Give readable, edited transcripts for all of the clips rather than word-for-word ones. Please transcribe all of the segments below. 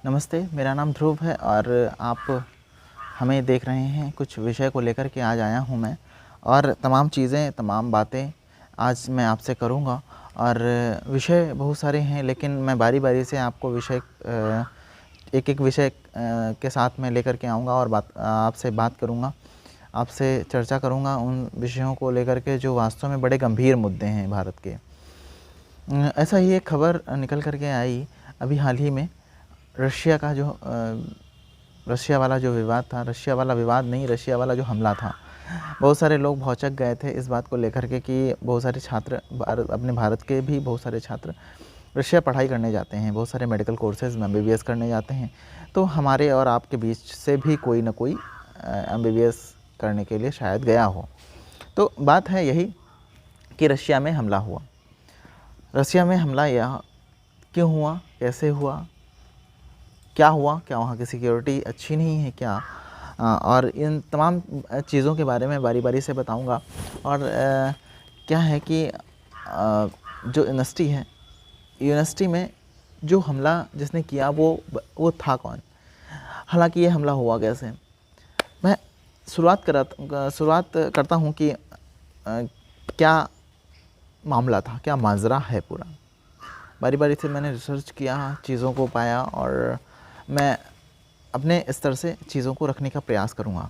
नमस्ते, मेरा नाम ध्रुव है और आप हमें देख रहे हैं। कुछ विषय को लेकर के आज आया हूँ मैं, और तमाम चीज़ें, तमाम बातें आज मैं आपसे करूँगा। और विषय बहुत सारे हैं, लेकिन मैं बारी-बारी से आपको विषय एक-एक विषय के साथ मैं लेकर के आऊँगा और आपसे बात करूँगा, आपसे चर्चा करूँगा उन विषयों को लेकर के जो वास्तव में बड़े गंभीर मुद्दे हैं भारत के। ऐसा ही एक खबर निकल कर के आई अभी हाल ही में। रशिया का जो रशिया वाला जो विवाद था, रशिया वाला विवाद नहीं, रशिया वाला जो हमला था, बहुत सारे लोग भौंचक गए थे इस बात को लेकर के कि बहुत सारे छात्र अपने भारत के भी बहुत सारे छात्र रशिया पढ़ाई करने जाते हैं, बहुत सारे मेडिकल कोर्सेज़ में एमबीबीएस करने जाते हैं। तो हमारे और आपके बीच से भी कोई ना कोई एमबीबीएस करने के लिए शायद गया हो। तो बात है यही कि रशिया में हमला हुआ। रशिया में हमला यह क्यों हुआ, कैसे हुआ, क्या हुआ, क्या वहाँ की सिक्योरिटी अच्छी नहीं है क्या, और इन तमाम चीज़ों के बारे में बारी-बारी से बताऊंगा। और क्या है कि जो यूनिवर्सिटी है, यूनिवर्सिटी में जो हमला जिसने किया वो था कौन, हालांकि ये हमला हुआ कैसे। मैं शुरुआत करता हूँ कि क्या मामला था, क्या माजरा है पूरा। बारी-बारी से मैंने रिसर्च किया, चीज़ों को पाया, और मैं अपने स्तर से चीज़ों को रखने का प्रयास करूँगा।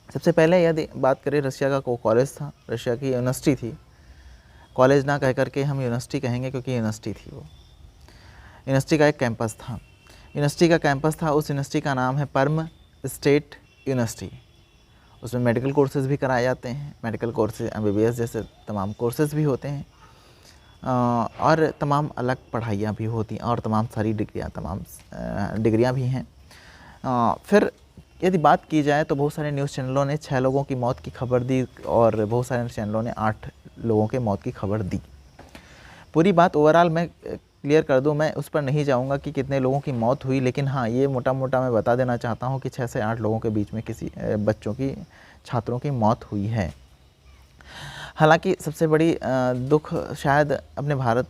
सबसे पहले यदि बात करें, रशिया का कॉलेज था, रशिया की यूनिवर्सिटी थी। कॉलेज ना कह करके हम यूनिवर्सिटी कहेंगे, क्योंकि यूनिवर्सिटी थी वो। यूनिवर्सिटी का एक कैंपस था, यूनिवर्सिटी का कैंपस था। उस यूनिवर्सिटी का नाम है पर्म स्टेट यूनिवर्सिटी। उसमें मेडिकल कोर्सेज़ भी कराए जाते हैं, मेडिकल कोर्सेज, एमबीबीएस जैसे तमाम कोर्सेज़ भी होते हैं, और तमाम अलग पढ़ाइयाँ भी होती हैं, और तमाम सारी डिग्रियाँ भी हैं। फिर यदि बात की जाए तो बहुत सारे न्यूज़ चैनलों ने 6 लोगों की मौत की खबर दी, और बहुत सारे चैनलों ने 8 लोगों के मौत की खबर दी। पूरी बात ओवरऑल मैं क्लियर कर दूं, मैं उस पर नहीं जाऊंगा कि कितने लोगों की मौत हुई, लेकिन हाँ, ये मोटा मोटा मैं बता देना चाहता हूं कि 6 से 8 लोगों के बीच में किसी बच्चों की, छात्रों की मौत हुई है। हालांकि सबसे बड़ी दुख शायद अपने भारत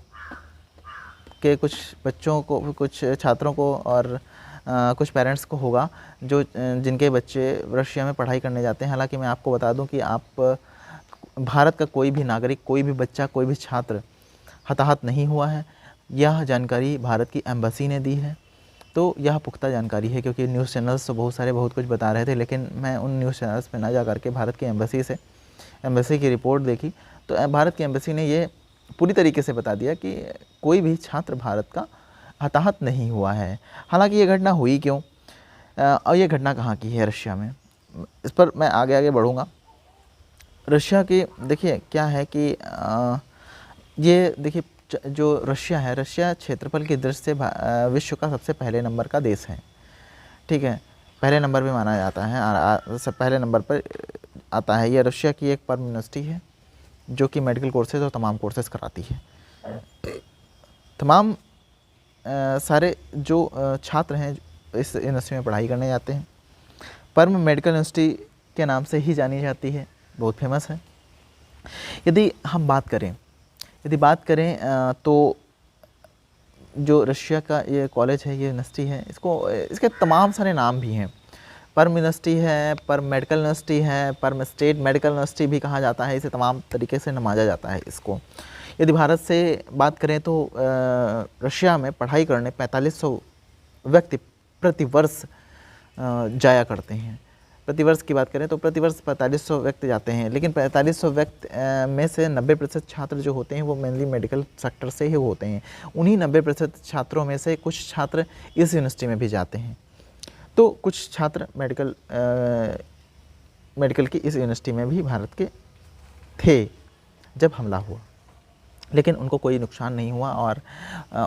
के कुछ बच्चों को, कुछ छात्रों को और कुछ पेरेंट्स को होगा जो जिनके बच्चे रशिया में पढ़ाई करने जाते हैं। हालांकि मैं आपको बता दूं कि आप भारत का कोई भी नागरिक, कोई भी बच्चा, कोई भी छात्र हताहत नहीं हुआ है। यह जानकारी भारत की एम्बेसी ने दी है। तो यह पुख्ता जानकारी है, क्योंकि न्यूज़ चैनल्स तो बहुत सारे बहुत कुछ बता रहे थे, लेकिन मैं उन न्यूज़ चैनल्स पर ना जा करके भारत की एम्बेसी की रिपोर्ट देखी, तो भारत की एम्बेसी ने ये पूरी तरीके से बता दिया कि कोई भी छात्र भारत का हताहत नहीं हुआ है। हालांकि ये घटना हुई क्यों, और ये घटना कहाँ की है, रशिया में, इस पर मैं आगे बढ़ूँगा। रशिया की देखिए क्या है कि ये देखिए, जो रशिया है, रशिया क्षेत्रफल की दृष्टि से विश्व का सबसे पहले नंबर का देश है। ठीक है, पहले नंबर पे माना जाता है, और पहले नंबर पर आता है। यह रशिया की एक पर्म यूनिवर्सिटी है जो कि मेडिकल कोर्सेज और तमाम कोर्सेज कराती है। तमाम सारे जो छात्र हैं इस यूनिवर्सिटी में पढ़ाई करने जाते हैं। पर्म मेडिकल यूनिवर्सिटी के नाम से ही जानी जाती है, बहुत फेमस है। यदि हम बात करें तो जो रशिया का ये कॉलेज है, ये यूनिवर्सिटी है, इसके तमाम सारे नाम भी हैं। पर्म यूनिवर्सिटी है, पर्म मेडिकल यूनिवर्सिटी है, पर्म स्टेट मेडिकल यूनिवर्सिटी भी कहा जाता है। इसे तमाम तरीके से नमाजा जाता है इसको। यदि भारत से बात करें तो रशिया में पढ़ाई करने 4500 व्यक्ति प्रतिवर्ष जाया करते हैं। प्रतिवर्ष की बात करें तो प्रतिवर्ष 4500 व्यक्ति जाते हैं, लेकिन 4500 व्यक्ति में से 90% छात्र जो होते हैं वो मेनली मेडिकल सेक्टर से ही होते हैं। उन्हीं 90% छात्रों में से कुछ छात्र इस यूनिवर्सिटी में भी जाते हैं। तो कुछ छात्र मेडिकल की इस यूनिवर्सिटी में भी भारत के थे जब हमला हुआ, लेकिन उनको कोई नुकसान नहीं हुआ, और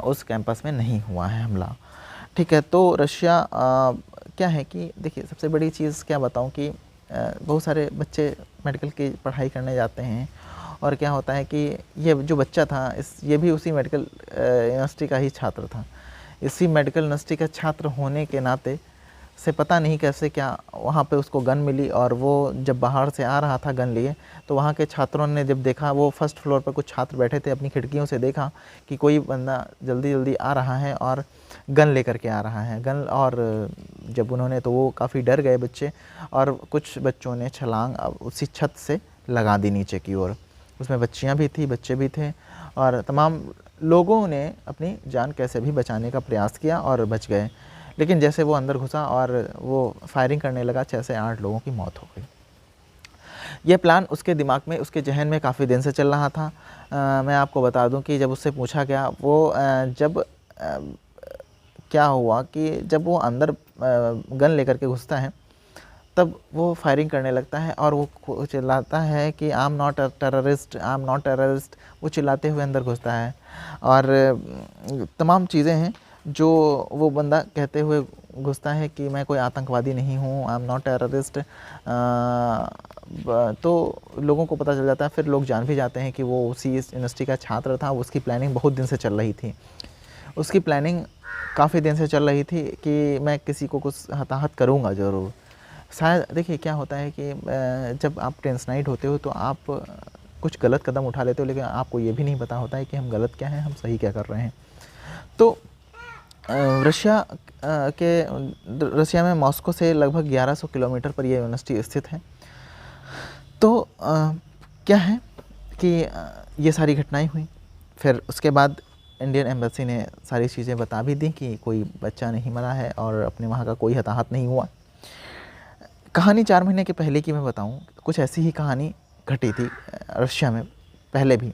उस कैंपस में नहीं हुआ है हमला। ठीक है, तो रशिया क्या है कि देखिए, सबसे बड़ी चीज़ क्या बताऊं कि बहुत सारे बच्चे मेडिकल की पढ़ाई करने जाते हैं, और क्या होता है कि ये जो बच्चा था ये भी उसी मेडिकल यूनिवर्सिटी का ही छात्र था। इसी मेडिकल यूनिवर्सिटी का छात्र होने के नाते से पता नहीं कैसे क्या वहाँ पे उसको गन मिली, और वो जब बाहर से आ रहा था गन लिए, तो वहाँ के छात्रों ने जब देखा, वो फर्स्ट फ्लोर पर कुछ छात्र बैठे थे, अपनी खिड़कियों से देखा कि कोई बंदा जल्दी जल्दी आ रहा है और गन लेकर के आ रहा है गन। और जब उन्होंने, तो वो काफ़ी डर गए बच्चे, और कुछ बच्चों ने छलांग उसी छत से लगा दी नीचे की ओर। उसमें बच्चियाँ भी थी, बच्चे भी थे, और तमाम लोगों ने अपनी जान कैसे भी बचाने का प्रयास किया और बच गए। लेकिन जैसे वो अंदर घुसा और वो फायरिंग करने लगा, 6 से 8 लोगों की मौत हो गई। ये प्लान उसके दिमाग में, उसके जहन में काफ़ी दिन से चल रहा था। मैं आपको बता दूं कि जब उससे पूछा गया, वो जब क्या हुआ कि जब वो अंदर गन लेकर के घुसता है, तब वो फायरिंग करने लगता है और वो चिल्लाता है कि I am not a terrorist, I am not terrorist, वो चिल्लाते हुए अंदर घुसता है। और तमाम चीज़ें हैं जो वो बंदा कहते हुए घुसता है कि मैं कोई आतंकवादी नहीं हूँ, आई एम नॉट टेररिस्ट। तो लोगों को पता चल जाता है, फिर लोग जान भी जाते हैं कि वो उसी यूनिवर्सिटी का छात्र था। उसकी प्लानिंग बहुत दिन से चल रही थी, उसकी प्लानिंग काफ़ी दिन से चल रही थी कि मैं किसी को कुछ हताहत करूँगा ज़रूर। शायद देखिए क्या होता है कि जब आप टेंशनाइड होते हो तो आप कुछ गलत कदम उठा लेते हो, लेकिन आपको ये भी नहीं पता होता है कि हम गलत क्या हैं, हम सही क्या कर रहे हैं। तो रशिया में मॉस्को से लगभग 1100 किलोमीटर पर यह यूनिवर्सिटी स्थित है। तो क्या है कि ये सारी घटनाएं हुई। फिर उसके बाद इंडियन एम्बेसी ने सारी चीज़ें बता भी दी कि कोई बच्चा नहीं मरा है और अपने वहाँ का कोई हताहत नहीं हुआ। कहानी 4 महीने के पहले की मैं बताऊं, कुछ ऐसी ही कहानी घटी थी रशिया में पहले भी।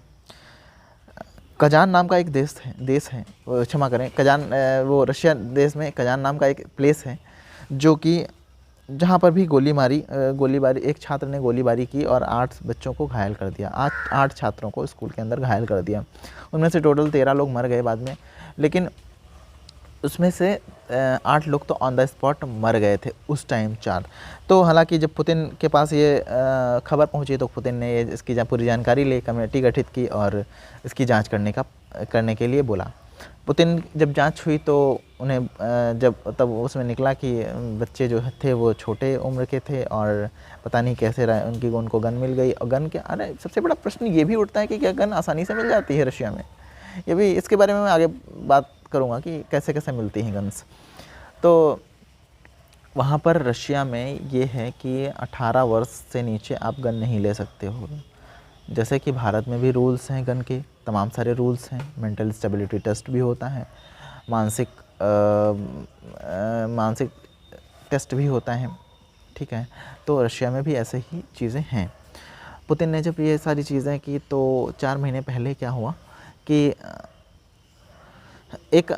कजान नाम का एक देश है, क्षमा करें, कजान, वो रशिया देश में कजान नाम का एक प्लेस है, जो कि जहाँ पर भी गोलीबारी एक छात्र ने गोलीबारी की और 8 बच्चों को घायल कर दिया। 8 छात्रों को स्कूल के अंदर घायल कर दिया। उनमें से टोटल 13 लोग मर गए बाद में, लेकिन उसमें से 8 लोग तो ऑन द स्पॉट मर गए थे उस टाइम, 4। तो हालांकि जब पुतिन के पास ये खबर पहुंची तो पुतिन ने इसकी पूरी जानकारी ली, कमेटी गठित की और इसकी जांच करने के लिए बोला। पुतिन जब जांच हुई तो उन्हें तब उसमें निकला कि बच्चे जो थे वो छोटे उम्र के थे और पता नहीं कैसे उनको गन मिल गई। और गन के, अरे सबसे बड़ा प्रश्न ये भी उठता है कि क्या गन आसानी से मिल जाती है रशिया में? ये भी, इसके बारे में मैं आगे बात करूँगा कि कैसे कैसे मिलती हैं गन्स। तो वहाँ पर रशिया में ये है कि 18 वर्ष से नीचे आप गन नहीं ले सकते हो। जैसे कि भारत में भी रूल्स हैं गन के, तमाम सारे रूल्स हैं। मेंटल स्टेबिलिटी टेस्ट भी होता है, मानसिक टेस्ट भी होता है, ठीक है। तो रशिया में भी ऐसे ही चीज़ें हैं। पुतिन ने जब ये सारी चीज़ें की तो 4 महीने पहले क्या हुआ कि एक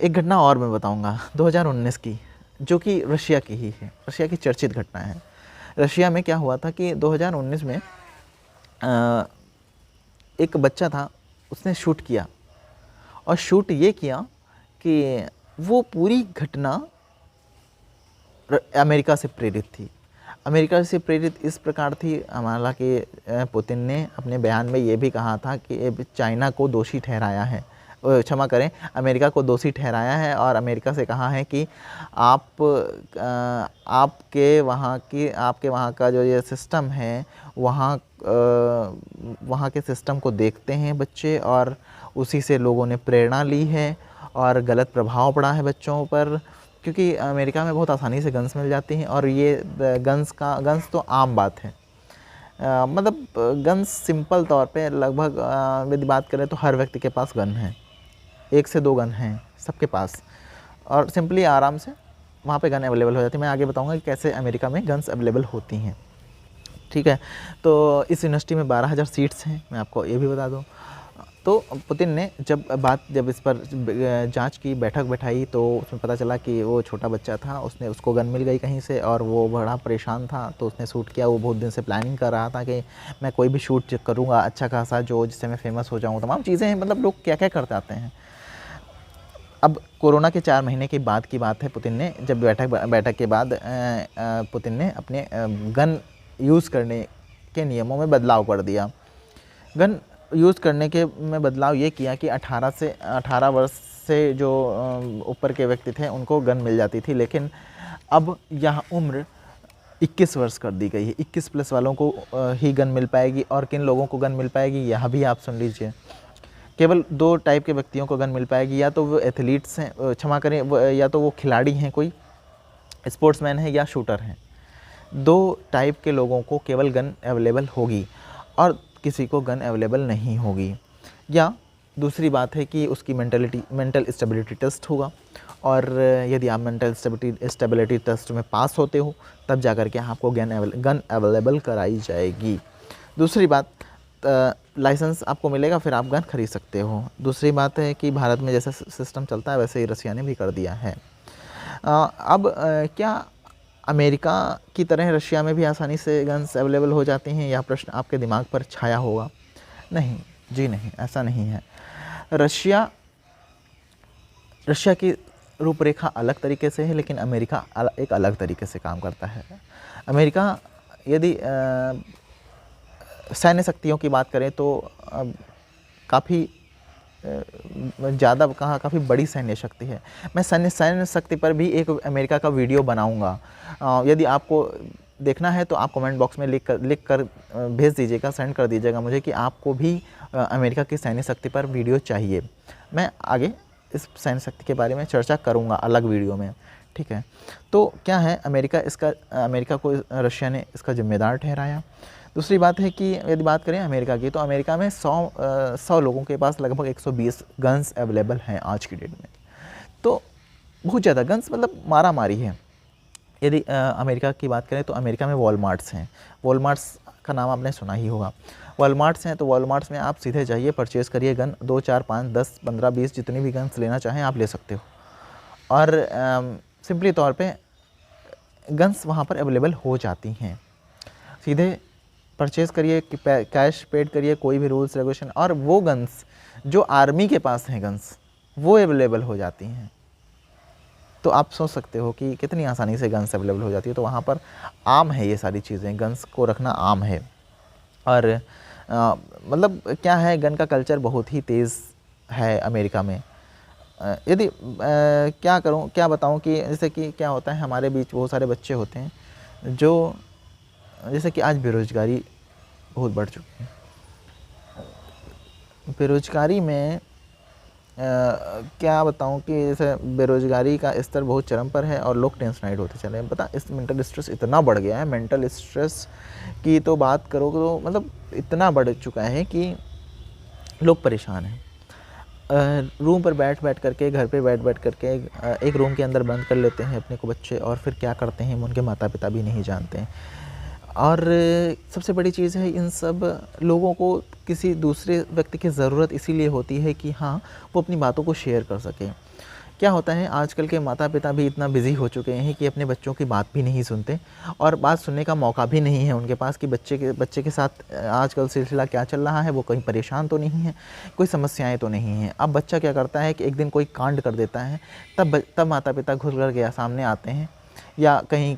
घटना और मैं बताऊंगा 2019 की, जो कि रशिया की ही है, रशिया की चर्चित घटना है। रशिया में क्या हुआ था कि 2019 में एक बच्चा था, उसने शूट किया, और शूट ये किया कि वो पूरी घटना अमेरिका से प्रेरित थी। अमेरिका से प्रेरित इस प्रकार थी, हालांकि पुतिन ने अपने बयान में ये भी कहा था कि चाइना को दोषी ठहराया है, क्षमा करें, अमेरिका को दोषी ठहराया है, और अमेरिका से कहा है कि आपके वहाँ का जो ये सिस्टम है, वहाँ के सिस्टम को देखते हैं बच्चे, और उसी से लोगों ने प्रेरणा ली है और गलत प्रभाव पड़ा है बच्चों पर, क्योंकि अमेरिका में बहुत आसानी से गन्स मिल जाती हैं। और ये गन्स तो आम बात है, मतलब गन्स सिंपल तौर पे लगभग यदि बात करें तो हर व्यक्ति के पास गन है, 1 से 2 गन हैं सबके पास, और सिंपली आराम से वहाँ पे गन अवेलेबल हो जाती है। मैं आगे बताऊँगा कि कैसे अमेरिका में गन्स अवेलेबल होती हैं, ठीक है। तो इस यूनिवर्सिटी में 12,000 सीट्स हैं, मैं आपको ये भी बता दूँ। तो पुतिन ने जब इस पर जांच की, बैठक बैठाई, तो उसमें पता चला कि वो छोटा बच्चा था, उसको गन मिल गई कहीं से और वो बड़ा परेशान था, तो उसने शूट किया। वो बहुत दिन से प्लानिंग कर रहा था कि मैं कोई भी शूट करूँगा अच्छा खासा, जिससे मैं फेमस हो जाऊँ, तमाम चीज़ें हैं, मतलब लोग क्या क्या करते आते हैं। अब कोरोना के 4 महीने के बाद की बात है, पुतिन ने जब बैठक के बाद पुतिन ने अपने गन यूज़ करने के नियमों में बदलाव कर दिया। गन यूज़ करने के में बदलाव ये किया कि 18 वर्ष से जो ऊपर के व्यक्ति थे उनको गन मिल जाती थी, लेकिन अब यह उम्र 21 वर्ष कर दी गई है। 21 प्लस वालों को ही गन मिल पाएगी, और किन लोगों को गन मिल पाएगी यह भी आप सुन लीजिए। केवल 2 टाइप के व्यक्तियों को गन मिल पाएगी, या तो वो एथलीट्स हैं, क्षमा करें, या तो वो खिलाड़ी हैं, कोई स्पोर्ट्समैन है या शूटर हैं। 2 टाइप के लोगों को केवल गन अवेलेबल होगी और किसी को गन अवेलेबल नहीं होगी। या दूसरी बात है कि उसकी मेंटल स्टेबिलिटी टेस्ट होगा, और यदि आप मेंटल स्टेबिलिटी टेस्ट में पास होते हो तब जा कर के आपको गन अवेलेबल कराई जाएगी। दूसरी बात, लाइसेंस आपको मिलेगा, फिर आप गन खरीद सकते हो। दूसरी बात है कि भारत में जैसा सिस्टम चलता है वैसे ही रसिया ने भी कर दिया है। अब क्या अमेरिका की तरह रशिया में भी आसानी से गन्स अवेलेबल हो जाती हैं, यह प्रश्न आपके दिमाग पर छाया होगा। नहीं जी नहीं, ऐसा नहीं है। रशिया की रूपरेखा अलग तरीके से है, लेकिन अमेरिका एक अलग तरीके से काम करता है। अमेरिका यदि सैन्य शक्तियों की बात करें तो काफ़ी ज़्यादा कहाँ काफ़ी बड़ी सैन्य शक्ति है। मैं सैन्य शक्ति पर भी एक अमेरिका का वीडियो बनाऊंगा। यदि आपको देखना है तो आप कमेंट बॉक्स में लिख कर भेज दीजिएगा, सेंड कर दीजिएगा मुझे कि आपको भी अमेरिका की सैन्य शक्ति पर वीडियो चाहिए। मैं आगे इस सैन्य शक्ति के बारे में चर्चा करूँगा अलग वीडियो में, ठीक है। तो क्या है, अमेरिका को रशिया ने इसका जिम्मेदार ठहराया। दूसरी बात है कि यदि बात करें अमेरिका की, तो अमेरिका में 100 लोगों के पास लगभग 120 गन्स अवेलेबल हैं आज की डेट में। तो बहुत ज़्यादा गन्स, मतलब मारा मारी है। यदि अमेरिका की बात करें तो अमेरिका में वॉलमार्ट्स हैं। वॉलमार्ट्स का नाम आपने सुना ही होगा। वॉलमार्ट्स हैं तो वॉलमार्ट्स में आप सीधे जाइए, परचेज़ करिए गन, 2, 4, 5, 10, 15, 20 जितनी भी गन्स लेना चाहें आप ले सकते हो। और सिंपली तौर पे गन्स वहाँ पर अवेलेबल हो जाती हैं। सीधे परचेज़ करिए, कैश पेड करिए, कोई भी रूल्स रेगुलेशन, और वो गन्स जो आर्मी के पास हैं गन्स, वो अवेलेबल हो जाती हैं। तो आप सोच सकते हो कि कितनी आसानी से गन्स अवेलेबल हो जाती है। तो वहाँ पर आम है ये सारी चीज़ें, गन्स को रखना आम है। और मतलब क्या है, गन का कल्चर बहुत ही तेज़ है अमेरिका में। यदि क्या बताऊँ कि जैसे कि क्या होता है, हमारे बीच बहुत सारे बच्चे होते हैं जो, जैसे कि आज बेरोज़गारी बहुत बढ़ चुकी है। बेरोज़गारी में क्या बताऊं कि जैसे बेरोज़गारी का स्तर बहुत चरम पर है और लोग टेंशनाइड होते चले हैं। पता, इस मेंटल स्ट्रेस इतना बढ़ गया है, मेंटल स्ट्रेस की तो बात करो तो मतलब इतना बढ़ चुका है कि लोग परेशान हैं। रूम पर बैठ करके, घर पे बैठ करके एक रूम के अंदर बंद कर लेते हैं अपने को बच्चे, और फिर क्या करते हैं उनके माता पिता भी नहीं जानते हैं। और सबसे बड़ी चीज़ है, इन सब लोगों को किसी दूसरे व्यक्ति की ज़रूरत इसीलिए होती है कि हाँ, वो अपनी बातों को शेयर कर सकें। क्या होता है, आजकल के माता पिता भी इतना बिज़ी हो चुके हैं कि अपने बच्चों की बात भी नहीं सुनते, और बात सुनने का मौका भी नहीं है उनके पास कि बच्चे के साथ आजकल सिलसिला क्या चल रहा है, वो कहीं परेशान तो नहीं है, कोई समस्याएं तो नहीं हैं। अब बच्चा क्या करता है कि एक दिन कोई कांड कर देता है, तब माता पिता घुस कर के सामने आते हैं, या कहीं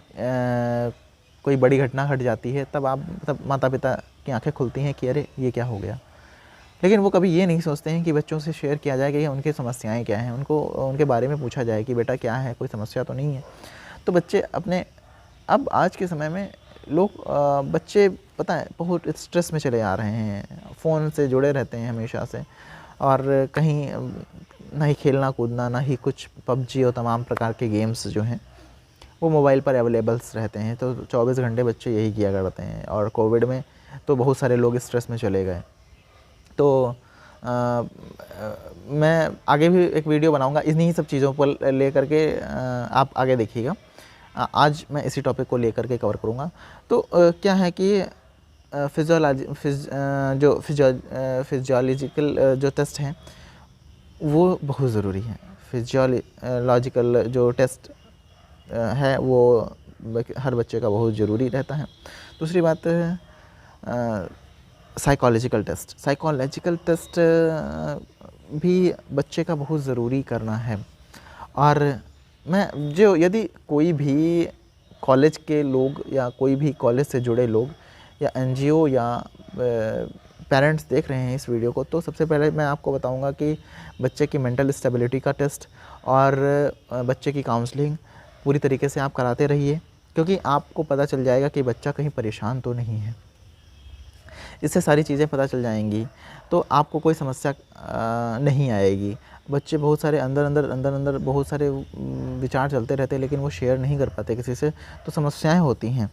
कोई बड़ी घटना घट जाती है, तब माता पिता की आंखें खुलती हैं कि अरे ये क्या हो गया। लेकिन वो कभी ये नहीं सोचते हैं कि बच्चों से शेयर किया जाए कि उनकी समस्याएं क्या हैं, उनके बारे में पूछा जाए कि बेटा क्या है, कोई समस्या तो नहीं है। तो बच्चे अब आज के समय में बच्चे पता है बहुत स्ट्रेस में चले आ रहे हैं, फ़ोन से जुड़े रहते हैं हमेशा से, और कहीं ना ही खेलना कूदना, ना ही कुछ पबजी और तमाम प्रकार के गेम्स जो हैं वो मोबाइल पर अवेलेबल्स रहते हैं। तो 24 घंटे बच्चे यही किया करते हैं, और कोविड में तो बहुत सारे लोग स्ट्रेस में चले गए। तो मैं आगे भी एक वीडियो बनाऊंगा इन्हीं सब चीज़ों पर ले करके, आप आगे देखिएगा। आज मैं इसी टॉपिक को लेकर के कवर करूंगा। तो क्या है कि फिजियोलॉजिकल जो टेस्ट हैं वो बहुत ज़रूरी है। फिजियोलॉजिकल जो टेस्ट है वो हर बच्चे का बहुत ज़रूरी रहता है। दूसरी बात साइकोलॉजिकल टेस्ट भी बच्चे का बहुत ज़रूरी करना है। और यदि कोई भी कॉलेज के लोग या कोई भी कॉलेज से जुड़े लोग या एनजीओ या पेरेंट्स देख रहे हैं इस वीडियो को, तो सबसे पहले मैं आपको बताऊंगा कि बच्चे की मेंटल स्टेबिलिटी का टेस्ट और बच्चे की काउंसलिंग पूरी तरीके से आप कराते रहिए, क्योंकि आपको पता चल जाएगा कि बच्चा कहीं परेशान तो नहीं है। इससे सारी चीज़ें पता चल जाएंगी तो आपको कोई समस्या नहीं आएगी। बच्चे बहुत सारे अंदर बहुत सारे विचार चलते रहते हैं, लेकिन वो शेयर नहीं कर पाते किसी से, तो समस्याएं होती हैं।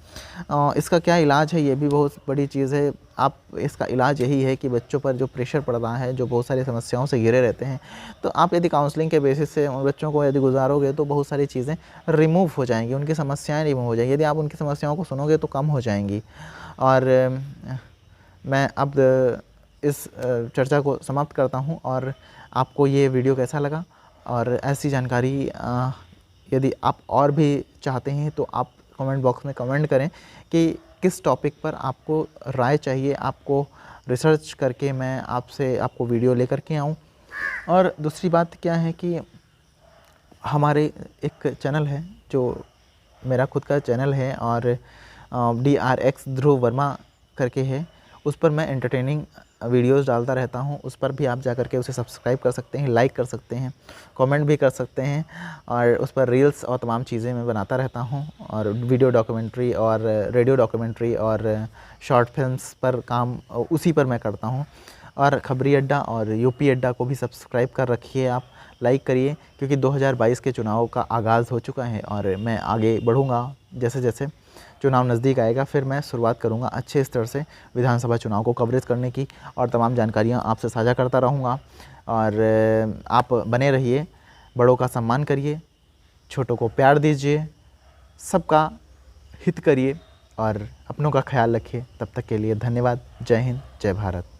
इसका क्या इलाज है, ये भी बहुत बड़ी चीज़ है। आप इसका इलाज यही है कि बच्चों पर जो प्रेशर पड़ रहा है, जो बहुत सारी समस्याओं से घिरे रहते हैं, तो आप यदि काउंसलिंग के बेसिस से उन बच्चों को यदि गुजारोगे तो बहुत सारी चीज़ें रिमूव हो जाएंगी, उनकी समस्याएँ रिमूव हो जाएंगी। यदि आप उनकी समस्याओं को सुनोगे तो कम हो जाएंगी। और मैं अब इस चर्चा को समाप्त करता हूं, और आपको ये वीडियो कैसा लगा, और ऐसी जानकारी यदि आप और भी चाहते हैं तो आप कमेंट बॉक्स में कमेंट करें कि किस टॉपिक पर आपको राय चाहिए, आपको रिसर्च करके मैं आपको वीडियो लेकर के आऊँ। और दूसरी बात क्या है कि हमारे एक चैनल है, जो मेरा खुद का चैनल है, और DRX ध्रुव वर्मा करके है, उस पर मैं एंटरटेनिंग वीडियोस डालता रहता हूं। उस पर भी आप जा कर के उसे सब्सक्राइब कर सकते हैं, लाइक कर सकते हैं, कमेंट भी कर सकते हैं, और उस पर रील्स और तमाम चीज़ें मैं बनाता रहता हूं, और वीडियो डॉक्यूमेंट्री और रेडियो डॉक्यूमेंट्री और शॉर्ट फिल्म्स पर काम उसी पर मैं करता हूं। और खबरी अड्डा और यूपी अड्डा को भी सब्सक्राइब कर रखिए, आप लाइक करिए, क्योंकि 2022 के चुनाव का आगाज़ हो चुका है, और मैं आगे बढ़ूँगा। जैसे जैसे चुनाव नज़दीक आएगा फिर मैं शुरुआत करूंगा अच्छे स्तर से विधानसभा चुनाव को कवरेज करने की, और तमाम जानकारियां आपसे साझा करता रहूंगा। और आप बने रहिए, बड़ों का सम्मान करिए, छोटों को प्यार दीजिए, सबका हित करिए, और अपनों का ख्याल रखिए। तब तक के लिए धन्यवाद। जय हिंद, जय भारत।